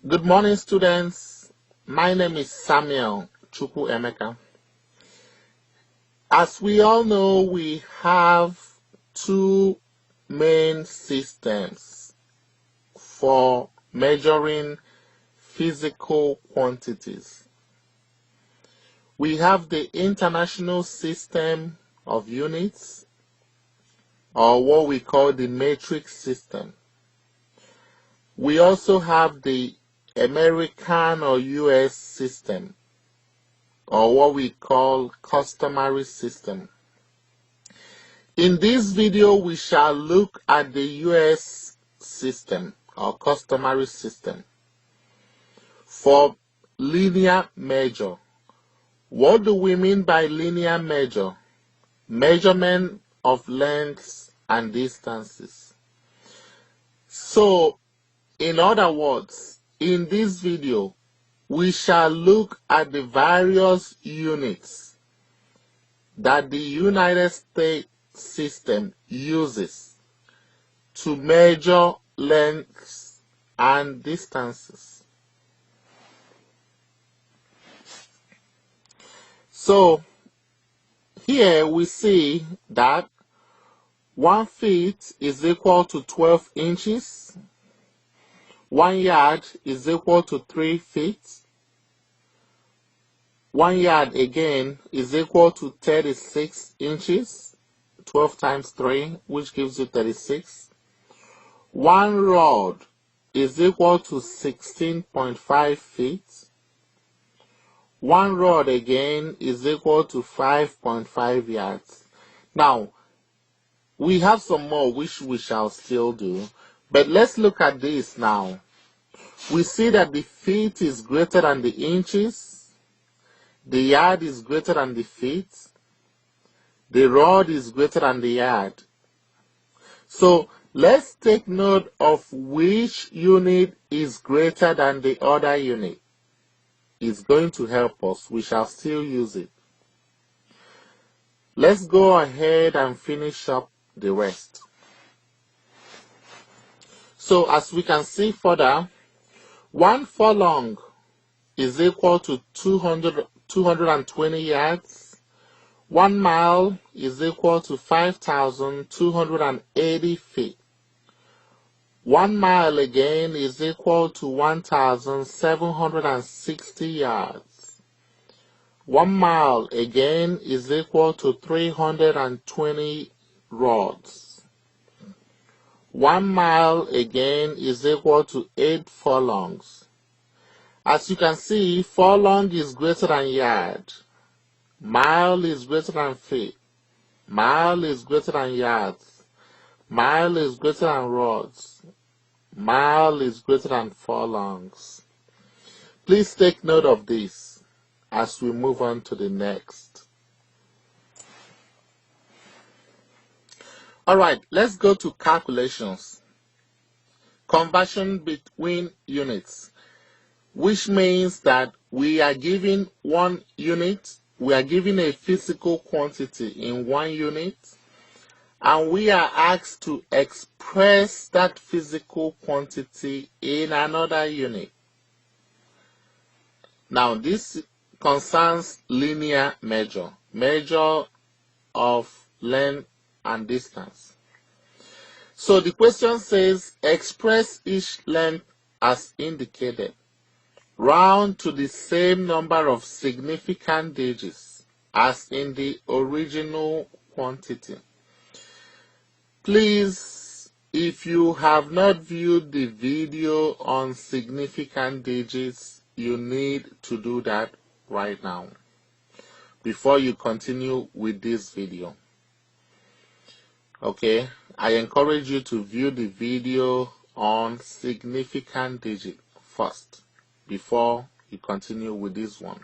Good morning, students. My name is Samuel Chukwu Emeka. As we all know, we have two main systems for measuring physical quantities. We have the International System of Units, or what we call the metric system. We also have the American or U.S. system, or what we call customary system. In this video, we shall look at the U.S. system or customary system for linear measure. What do we mean by linear measure? Measurement of lengths and distances. So, in other words, in this video, we shall look at the various units that the United States system uses to measure lengths and distances. So, here we see that 1 feet is equal to 12 inches. 1 yard is equal to 3 feet. 1 yard again is equal to 36 inches. 12 times 3, which gives you 36. 1 rod is equal to 16.5 feet. 1 rod again is equal to 5.5 yards. Now, we have some more which we shall still do, but let's look at this now. We see that the feet is greater than the inches, the yard is greater than the feet, the rod is greater than the yard. So, let's take note of which unit is greater than the other unit. It's going to help us. We shall still use it. Let's go ahead and finish up the rest. So as we can see further, 1 furlong is equal to 220 yards. 1 mile is equal to 5,280 feet. 1 mile again is equal to 1,760 yards. 1 mile again is equal to 320 rods. 1 mile again is equal to 8 furlongs. As you can see, furlong is greater than yard. Mile is greater than feet. Mile is greater than yards. Mile is greater than rods. Mile is greater than furlongs. Please take note of this as we move on to the next. Alright, let's go to calculations. Conversion between units, which means that we are given 1 unit, we are given a physical quantity in 1 unit, and we are asked to express that physical quantity in another unit. Now, this concerns linear measure of length and distance. So the question says, express each length as indicated. Round to the same number of significant digits as in the original quantity. Please, if you have not viewed the video on significant digits, you need to do that right now before you continue with this video. Okay, I encourage you to view the video on significant digit first before you continue with this one.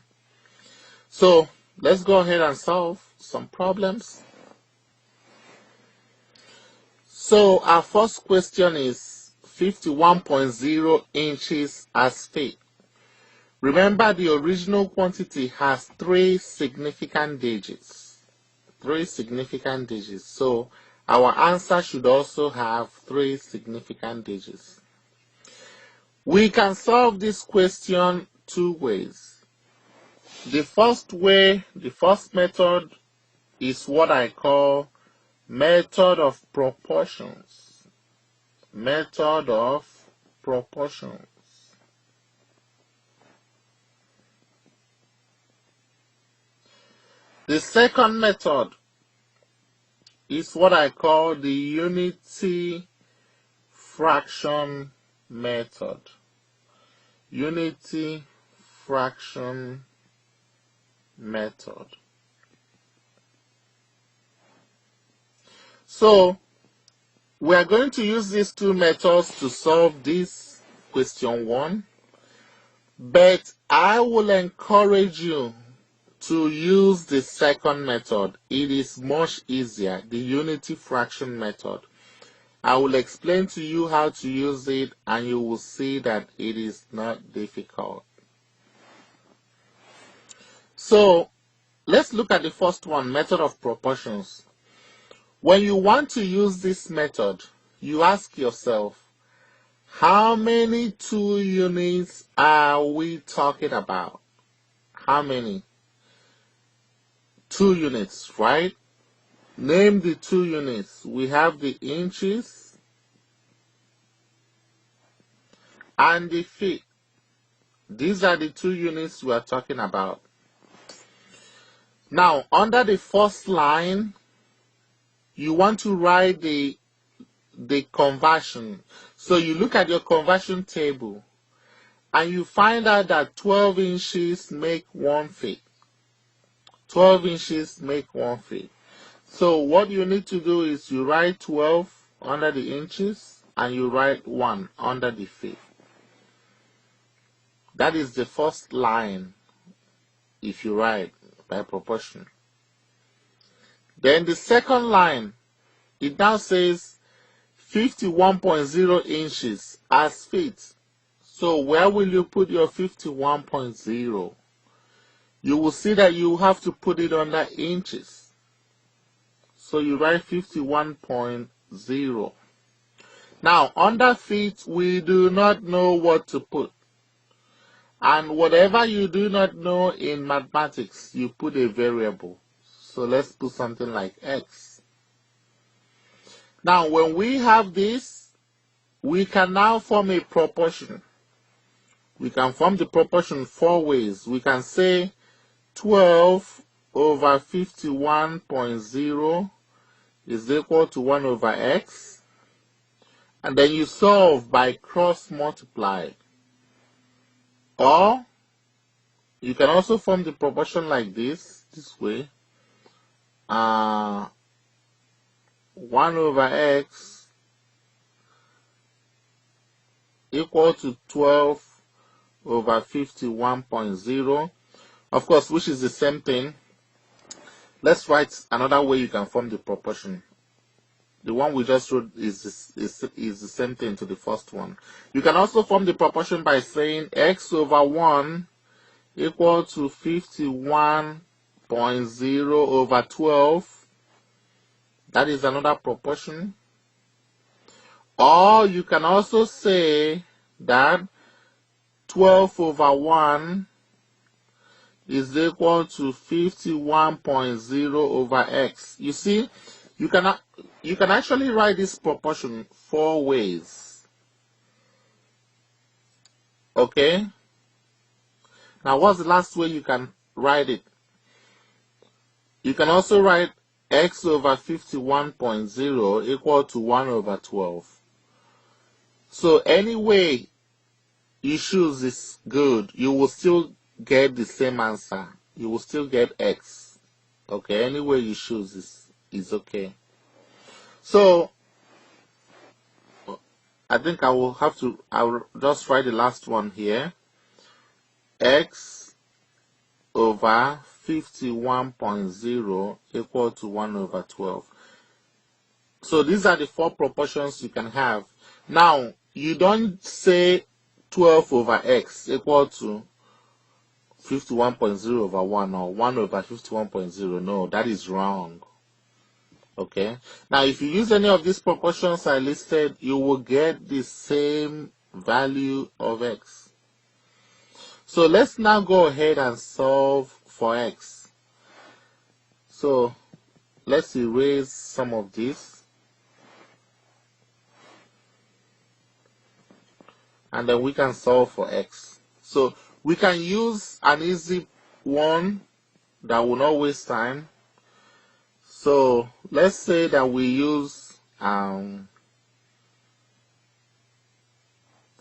So, let's go ahead and solve some problems. So our first question is 51.0 inches as feet. Remember, the original quantity has 3 significant digits. 3 significant digits. So our answer should also have 3 significant digits. We can solve this question two ways. The first way, the first method is what I call method of proportions. Method of proportions. The second method is what I call the unity fraction method. Unity fraction method. So, we are going to use these two methods to solve this question 1, but I will encourage you to use the second method. It is much easier, the unity fraction method. I will explain to you how to use it and you will see that it is not difficult. So, let's look at the first one, method of proportions. When you want to use this method, you ask yourself, how many 2 units are we talking about? How many? 2 units, right? Name the 2 units. We have the inches and the feet. These are the 2 units we are talking about. Now, under the first line, you want to write the conversion. So you look at your conversion table and you find out that 12 inches make 1 feet. 12 inches make 1 feet. So what you need to do is you write 12 under the inches and you write 1 under the feet. That is the first line if you write by proportion. Then the second line, it now says 51.0 inches as feet. So where will you put your 51.0? You will see that you have to put it under inches. So you write 51.0. Now, under feet, we do not know what to put. And whatever you do not know in mathematics, you put a variable. So let's put something like x. Now, when we have this, we can now form a proportion. We can form the proportion 4 ways. We can say 12 over 51.0 is equal to 1 over x. And then you solve by cross multiply. Or you can also form the proportion like this way. 1 over x equal to 12 over 51.0. Of course, which is the same thing. Let's write another way you can form the proportion. The one we just wrote is the same thing to the first one. You can also form the proportion by saying x over 1 equal to 51.0 over 12. That is another proportion. Or you can also say that 12 over 1 is equal to 51.0 over x. You see, you can actually write this proportion 4 ways. Okay? Now, what's the last way you can write it? You can also write x over 51.0 equal to 1 over 12. So any way you choose is good. You will still get the same answer. You will still get x. Okay, any way you choose is okay. So I think I will just write the last one here. X over 51.0 equal to 1 over 12. So these are the 4 proportions you can have. Now, you don't say 12 over x equal to 51.0 over 1 or 1 over 51.0. No, that is wrong. Okay. Now, if you use any of these proportions I listed, you will get the same value of x. So let's now go ahead and solve for x. So let's erase some of this, and then we can solve for x. So we can use an easy one that will not waste time. So let's say that we use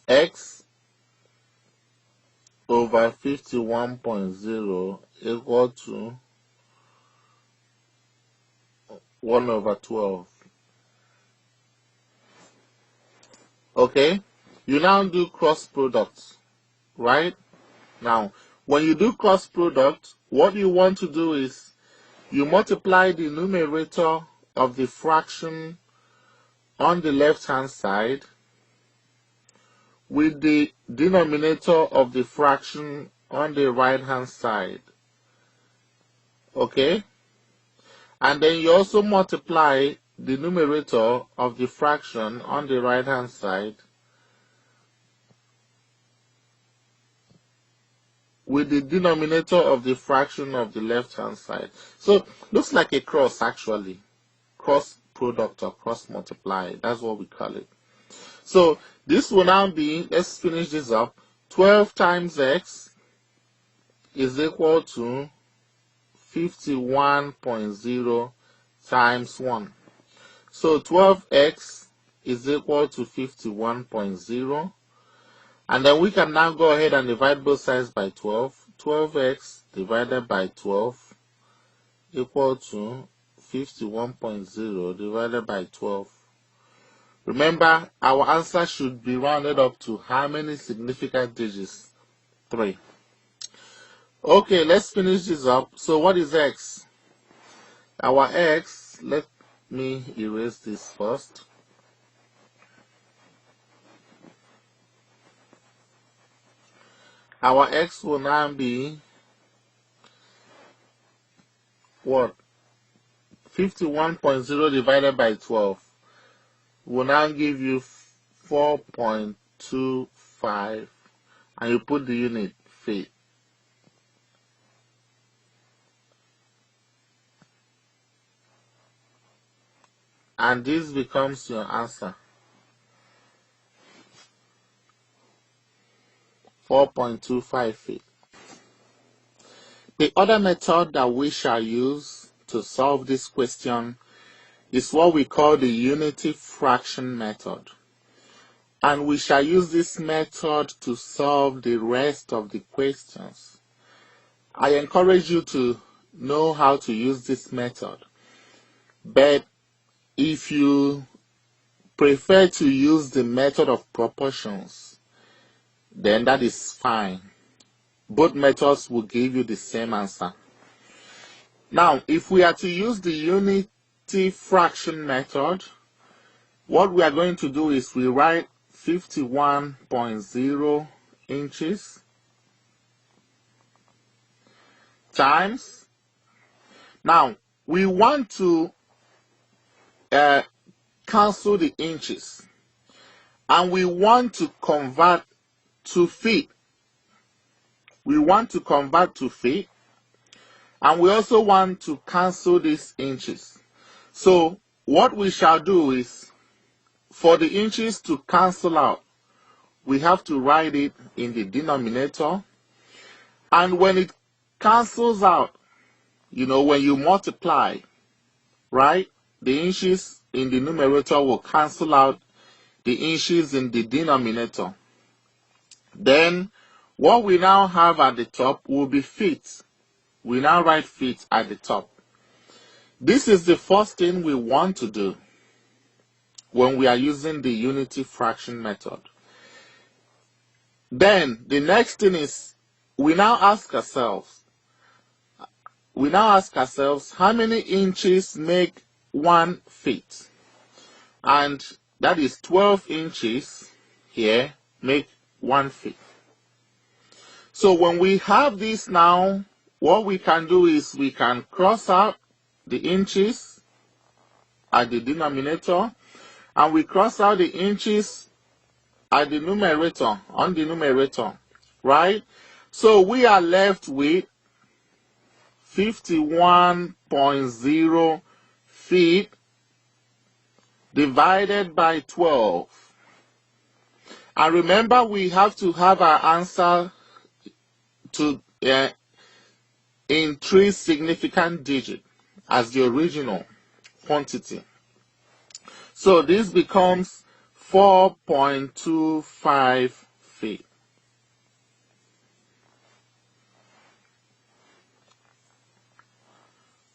x over 51.0 equal to 1 over 12. Okay, you now do cross product, right? Now, when you do cross product, what you want to do is you multiply the numerator of the fraction on the left hand side with the denominator of the fraction on the right hand side. Okay? And then you also multiply the numerator of the fraction on the right hand side with the denominator of the fraction of the left hand side. So looks like a cross actually. Cross product or cross multiply. That's what we call it. So this will now be, let's finish this up. 12 times x is equal to 51.0 times 1. So 12x is equal to 51.0. And then we can now go ahead and divide both sides by 12. 12x divided by 12 equal to 51.0 divided by 12. Remember, our answer should be rounded up to how many significant digits? 3. Okay, let's finish this up. So what is x? Our x, let me erase this first. Our x will now be what? 51.0 divided by 12 will now give you 4.25, and you put the unit feet. And this becomes your answer. 4.25 feet. The other method that we shall use to solve this question is what we call the unity fraction method. And we shall use this method to solve the rest of the questions. I encourage you to know how to use this method. But if you prefer to use the method of proportions, then that is fine. Both methods will give you the same answer. Now, if we are to use the unity fraction method, what we are going to do is we write 51.0 inches times. Now, we want to cancel the inches, and we want to convert to feet. We want to convert to feet, and we also want to cancel these inches. So what we shall do is, for the inches to cancel out, we have to write it in the denominator, and when it cancels out, when you multiply, right, the inches in the numerator will cancel out the inches in the denominator. Then what we now have at the top will be feet. We now write feet at the top. This is the first thing we want to do when we are using the unity fraction method. Then the next thing is we now ask ourselves, how many inches make 1 feet? And that is 12 inches here make 1 feet. So when we have this now, what we can do is we can cross out the inches at the denominator, and we cross out the inches at the numerator, on the numerator, right? So we are left with 51.0 feet divided by 12. And remember, we have to have our answer to in 3 significant digits as the original quantity. So this becomes 4.25 feet.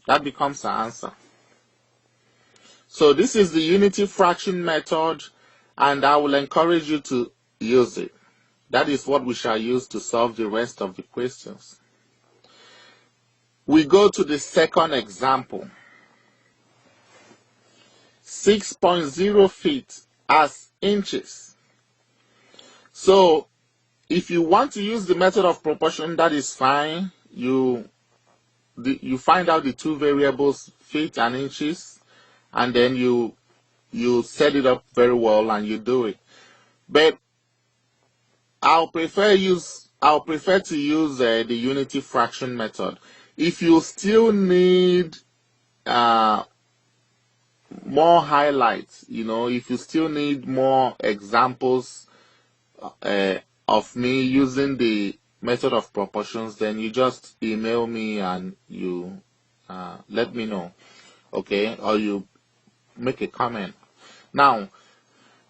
That becomes our answer. So this is the unity fraction method, and I will encourage you to use it. That is what we shall use to solve the rest of the questions. We go to the second example. 6.0 feet as inches. So if you want to use the method of proportion, that is fine. You find out the two variables, feet and inches, and then you set it up very well and you do it. But I'll prefer to use the unity fraction method. If you still need more highlights, if you still need more examples of me using the method of proportions, then you just email me and you let me know, okay? Or you make a comment. Now,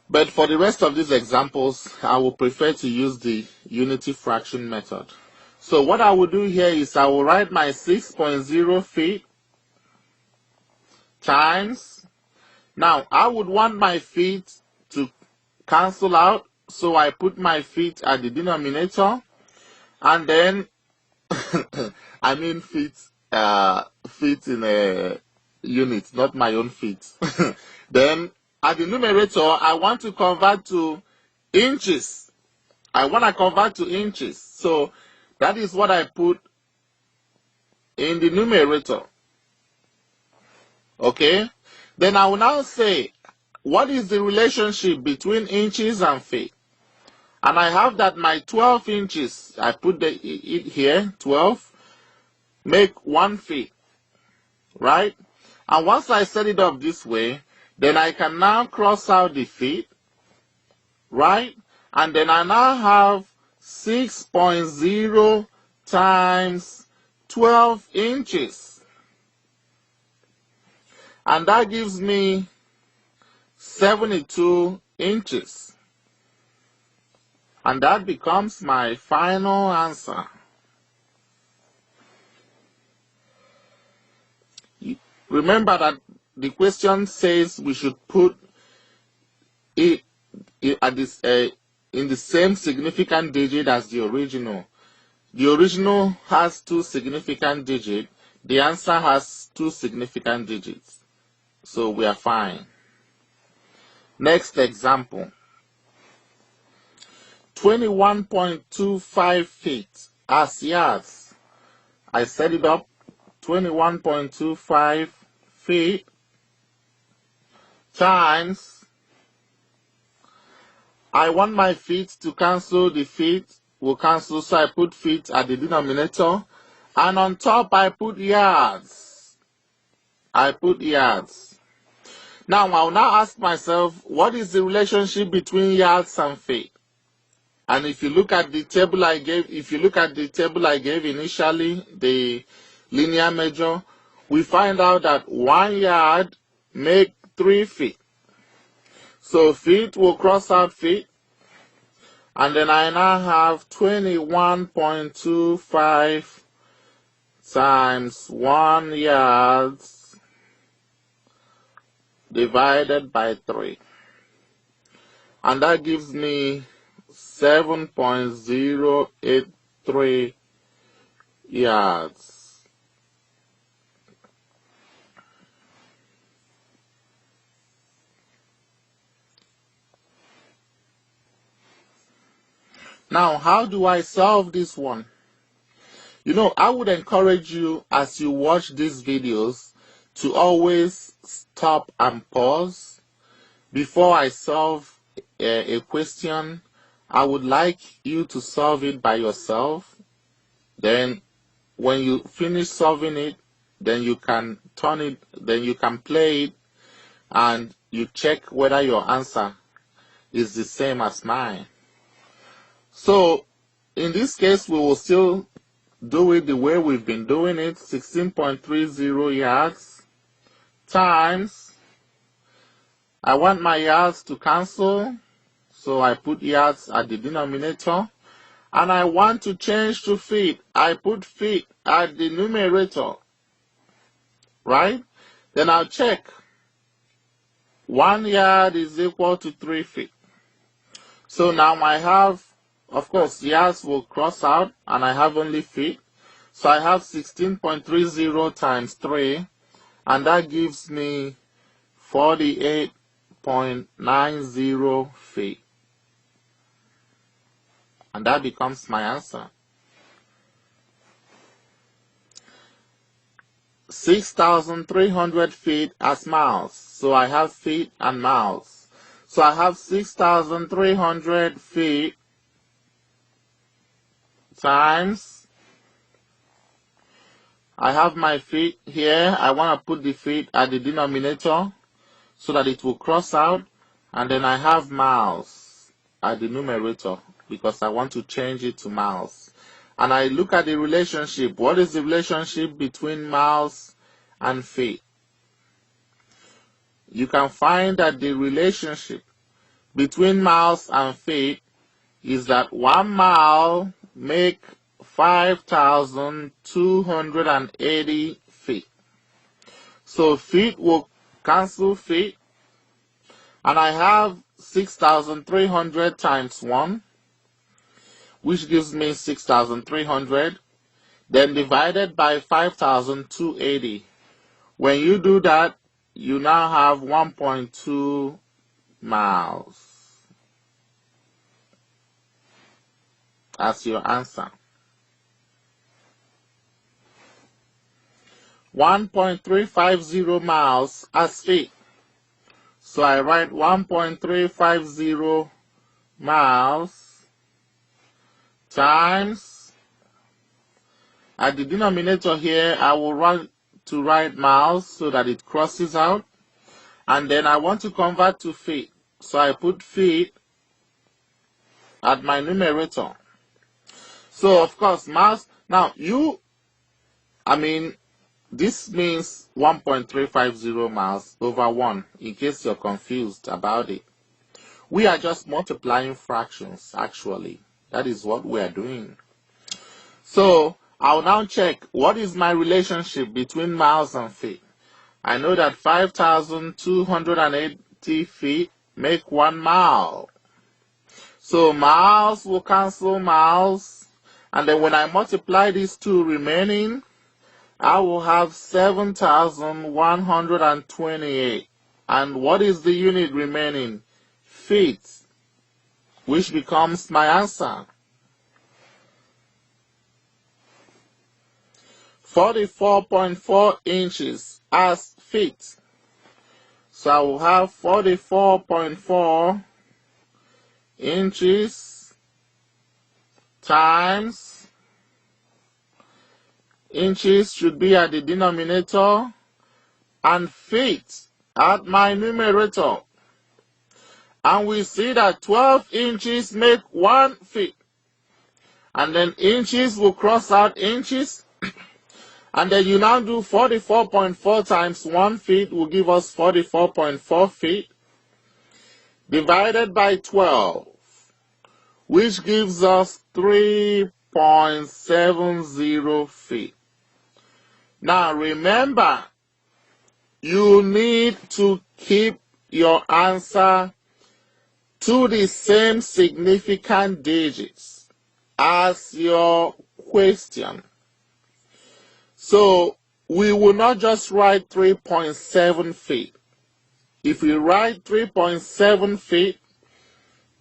but for the rest of these examples, I will prefer to use the unity fraction method. So what I will do here is I will write my 6.0 feet times. Now, I would want my feet to cancel out, so I put my feet at the denominator, and then I mean feet in a unit, not my own feet. Then at the numerator, I want to convert to inches. I want to convert to inches. So that is what I put in the numerator. Okay? Then I will now say, what is the relationship between inches and feet? And I have that my 12 inches, I put it here, 12, make 1 feet, right? And once I set it up this way, then I can now cross out the feet, right? And then I now have 6.0 times 12 inches. And that gives me 72 inches. And that becomes my final answer. Remember that the question says we should put it at this, in the same significant digit as the original. The original has 2 significant digits. The answer has 2 significant digits. So we are fine. Next example. 21.25 feet as yards. I set it up 21.25 feet times, I want my feet to cancel, the feet will cancel, so I put feet at the denominator, and on top I put yards. I put yards. Now I'll now ask myself, what is the relationship between yards and feet? And if you look at the table I gave, initially, the linear measure, we find out that 1 yard make 3 feet. So feet will cross out feet, and then I now have 21.25 times 1 yard divided by 3. And that gives me 7.083 yards. Now, how do I solve this one? I would encourage you, as you watch these videos, to always stop and pause before I solve a question, I would like you to solve it by yourself. Then when you finish solving it, then you can play it and you check whether your answer is the same as mine. So in this case, we will still do it the way we've been doing it, 16.30 yards times, I want my yards to cancel, so I put yards at the denominator, and I want to change to feet. I put feet at the numerator, right? Then I'll check. 1 yard is equal to 3 feet. So now I have, of course, yards will cross out, and I have only feet. So I have 16.30 times 3, and that gives me 48.90 feet. And that becomes my answer. 6,300 feet as miles. So I have feet and miles. So I have 6,300 feet times, I have my feet here. I want to put the feet at the denominator so that it will cross out. And then I have miles at the numerator because I want to change it to miles. And I look at the relationship. What is the relationship between miles and feet? You can find that the relationship between miles and feet is that 1 mile make 5,280 feet. So feet will cancel feet. And I have 6,300 times 1, which gives me 6,300. Then divided by 5,280. When you do that, you now have 1.2 miles as your answer. 1.350 miles as feet. So I write 1.350 miles times, at the denominator here, I will write miles so that it crosses out. And then I want to convert to feet. So I put feet at my numerator. So of course, miles, now this means 1.350 miles over 1, in case you're confused about it. We are just multiplying fractions, actually. That is what we are doing. So I'll now check what is my relationship between miles and feet. I know that 5,280 feet make 1 mile. So miles will cancel miles. And then when I multiply these two remaining, I will have 7,128. And what is the unit remaining? Feet, which becomes my answer. 44.4 inches as feet. So I will have 44.4 inches times, inches should be at the denominator, and feet at my numerator. And we see that 12 inches make 1 feet. And then inches will cross out inches. And then you now do 44.4 times 1 feet will give us 44.4 feet divided by 12, which gives us 3.70 feet. Now remember, you need to keep your answer to the same significant digits as your question. So we will not just write 3.7 feet. If we write 3.7 feet,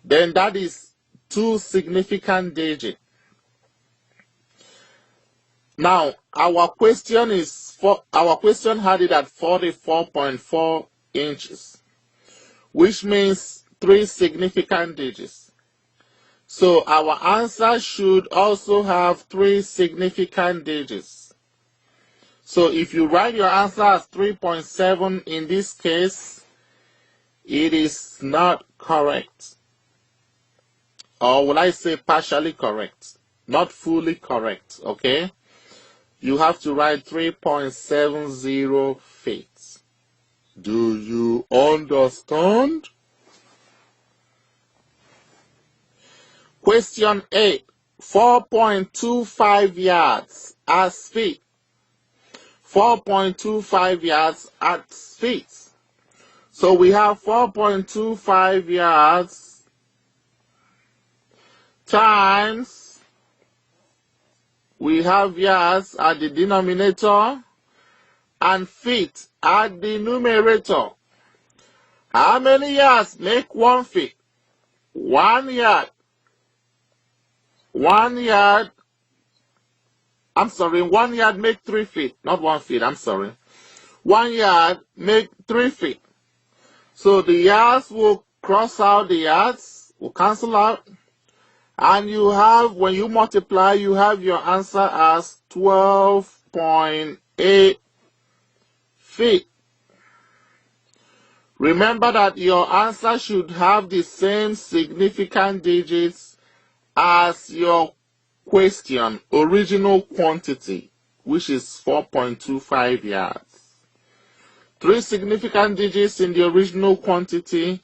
then that is 2 significant digits. Now, our question had it at 44.4 inches, which means 3 significant digits. So our answer should also have 3 significant digits. So if you write your answer as 3.7 in this case, it is not correct. Or will I say partially correct? Not fully correct, okay? You have to write 3.70 feet. Do you understand? Question 8. 4.25 yards as feet. 4.25 yards as feet. So we have 4.25 yards times, we have yards at the denominator and feet at the numerator. How many yards make 1 feet? 1 yard. 1 yard. 1 yard make 3 feet. Not 1 feet, 1 yard make 3 feet. So the yards will cross out, the yards will cancel out. And you have, when you multiply, you have your answer as 12.8 feet. Remember that your answer should have the same significant digits as your question, original quantity, which is 4.25 yards. 3 significant digits in the original quantity,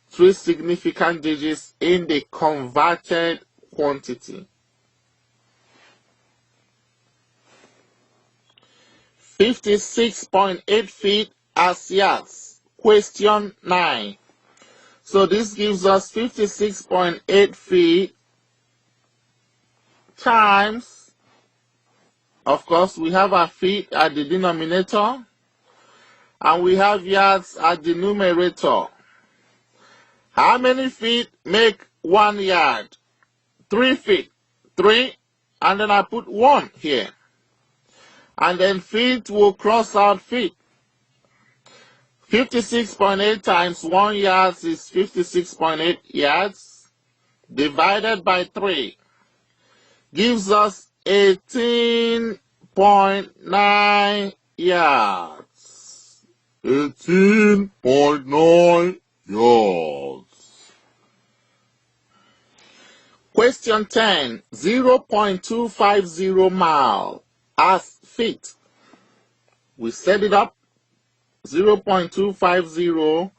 3 significant digits in the converted quantity. 56.8 feet as yards. Question 9. So this gives us 56.8 feet times, of course, we have our feet at the denominator, and we have yards at the numerator. How many feet make 1 yard? 3 feet. 3, and then I put 1 here. And then feet will cross out feet. 56.8 times 1 yard is 56.8 yards, divided by 3 gives us 18.9 yards. 18.9 yards. Question 10. 0.250 mile as feet. We set it up. 0.250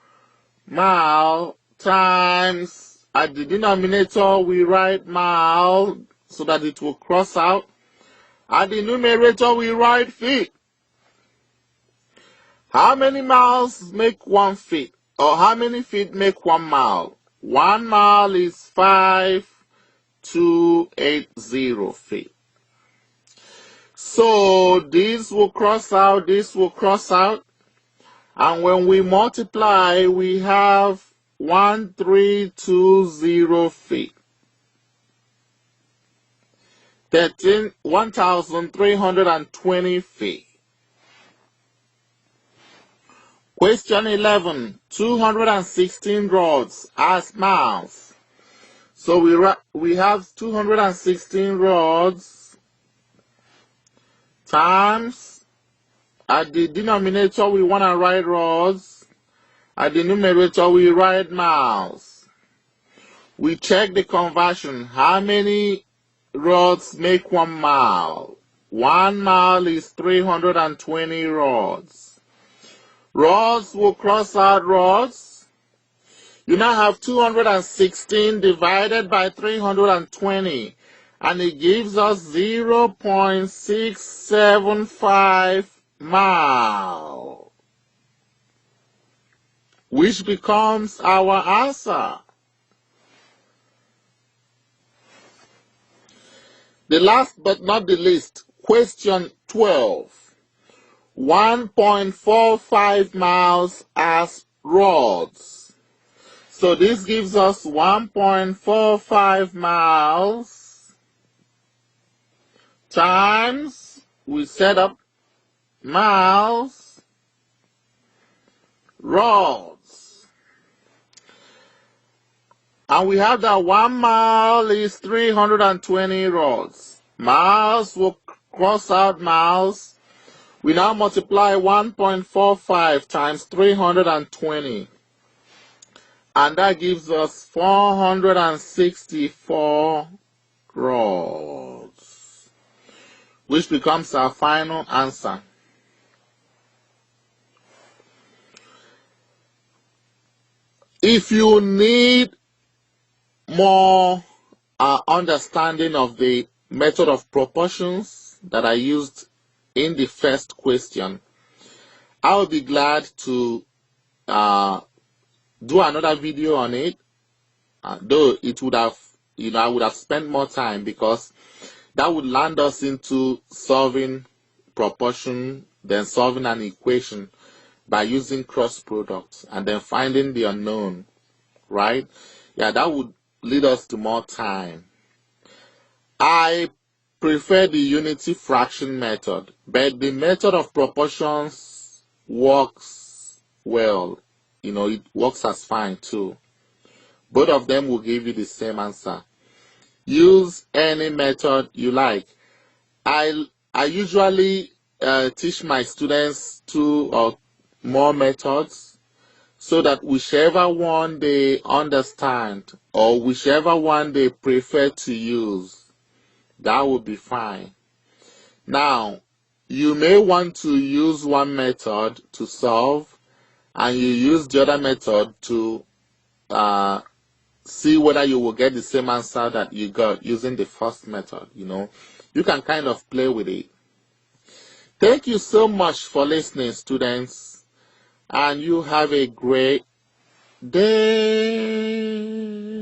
mile times, at the denominator we write mile so that it will cross out. At the numerator we write feet. How many miles make 1 feet? Or how many feet make 1 mile? 1 mile is 5,280 feet. So this will cross out, this will cross out. And when we multiply, we have 1,320 feet. 1,320 feet. Question 11. 216 rods as miles. So we have 216 rods times, at the denominator we want to write rods, at the numerator we write miles. We check the conversion. How many rods make 1 mile? 1 mile is 320 rods. Rods will cross out rods. You now have 216 divided by 320, and it gives us 0.675 mile, which becomes our answer. The last but not the least, question 12. 1.45 miles as rods. So this gives us 1.45 miles times, we set up miles, rods. And we have that 1 mile is 320 rods. Miles will cross out miles. We now multiply 1.45 times 320. And that gives us 464 rods, which becomes our final answer. If you need more understanding of the method of proportions that I used in the first question, I will be glad to do another video on it, though it would have, I would have spent more time, because that would land us into solving proportion, then solving an equation by using cross products, and then finding the unknown, right? Yeah, that would lead us to more time. I prefer the unity fraction method, but the method of proportions works well. It works as fine too. Both of them will give you the same answer. Use any method you like. I usually teach my students 2 or more methods, so that whichever one they understand or whichever one they prefer to use, that will be fine. Now, you may want to use one method to solve, and you use the other method to see whether you will get the same answer that you got using the first method. You can kind of play with it. Thank you so much for listening, students, and you have a great day.